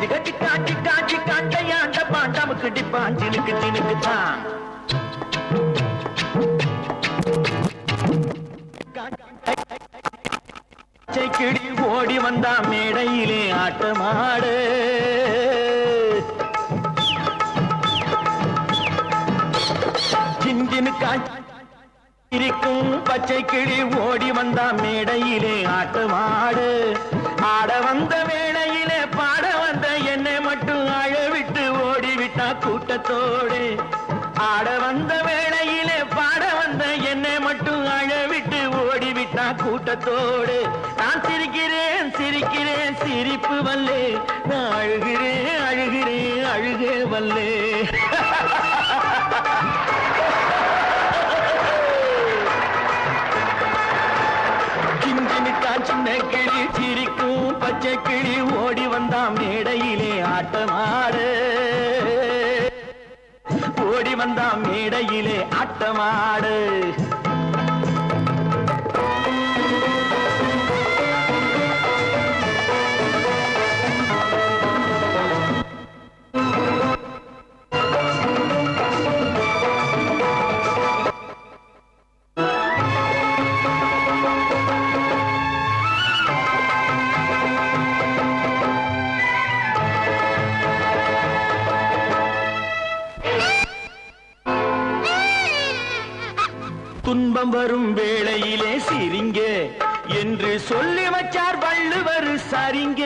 ஜிக Zika Zika Zika கையாண்ட பாண்டமுக்கு டிப்பான் ஜினுக்கு ஜினுக்கு தான் கிளி ஓடி வந்தா மேடையிலே ஆட்டமாடு ஜின்ஜினு இருக்கும் பச்சை கிளி ஓடி வந்தா மேடையிலே ஆட்டமாடு ஆட வந்த வேளையிலே பாட வந்த என்னை மட்டும் அழவிட்டு ஓடிவிட்டா கூட்டத்தோடு ஆட வந்த வேளையிலே பாட வந்த என்னை மட்டும் அழவிட்டு ஓடிவிட்டா கூட்டத்தோடு நான் சிரிக்கிறேன் சிரிக்கிறேன் சிரிப்பு வல்லே நான் அழுகிறேன் அழுகிறேன் அழுகே வல்லே சின்ன கிளி சிரிக்கும் பச்சை கிளி ஓடி வந்தா மேடையிலே ஆட்டமாடு ஓடி வந்தா மேடையிலே ஆட்டமாடு துன்பம் வரும் வேளையிலே சிரிங்க என்று சொல்லி வச்சார் வள்ளுவர் சரிங்க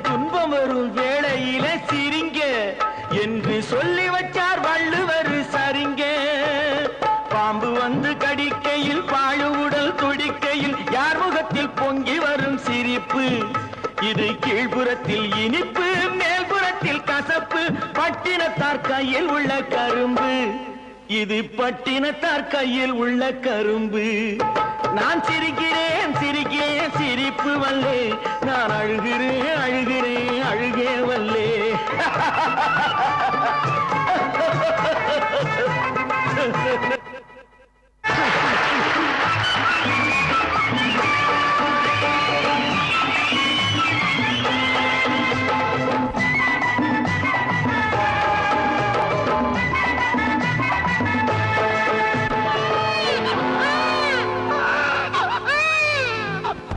துன்பம் வரும் வேளையிலே சிரிங்க என்று சொல்லி வச்சார் வள்ளுவர் சரிங்க பாம்பு வந்து கடிக்கையில் பாழு உடல் துடிக்கையில் யார் முகத்தில் பொங்கி வரும் சிரிப்பு இது கீழ்புறத்தில் இனிப்பு மேல்புறத்தில் கசப்பு பட்டினத்தார் கையில் உள்ள கரும்பு இது பட்டினத்தார் கையில் உள்ள கரும்பு நான் சிரிக்கிறேன் சிரிக்கிறேன் சிரிப்பு வல்லே நான் அழுகிறேன் அழுகிறேன் அழுகே வல்லே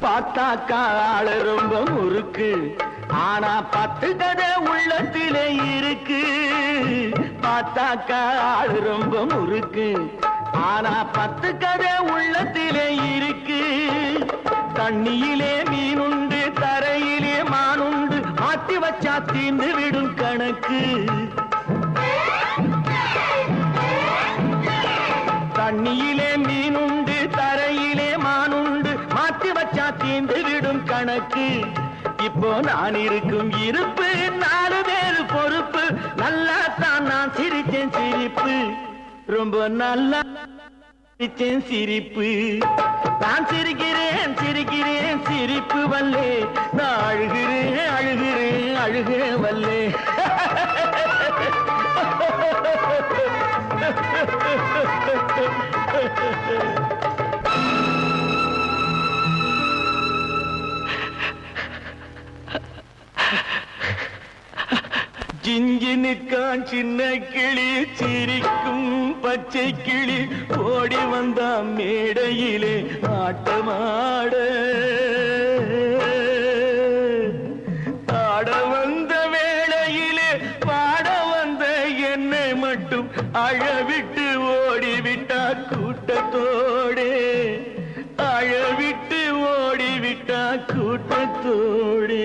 பார்த்தாக்கா ஆளு ரொம்ப முறுக்கு ஆனா 10 கதை உள்ளத்திலே இருக்கு பார்த்தாக்கா ஆளு ரொம்ப முறுக்கு ஆனா 10 கதை உள்ளத்திலே இருக்கு தண்ணியிலே மீனுண்டு தரையிலே மானுண்டு மாத்தி வச்சா தீந்து விடும் கணக்கு தண்ணியிலே மீனுண்டு தரையிலே மானுண்டு மாத்தி வச்சா தீந்து விடும் கணக்கு இப்போ நான் இருக்கும் இருப்பு 4 பேரு பொறுப்பு நல்லா தான் நான் சிரிச்சேன் சிரிப்பு ரொம்ப நல்லா சிரிச்சேன் சிரிப்பு நான் சிரிக்கிறேன் சிரிக்கிறேன் சிரிப்பு வல்லே நான் அழுகிறேன் அழுகிறேன் அழுகே வல்லே ஜிஞ்சினுக்கான் சின்ன கிளி சிரிக்கும் பச்சை கிளி ஓடி வந்தா மேடையிலே ஆட்டமாட ஆட வந்த வேளையிலே பாட வந்த என்னை மட்டும் அழவிட்டு ஓடிவிட்டா கூட்டத்தோடே அழவிட்டு ஓடிவிட்டா கூட்டத்தோடே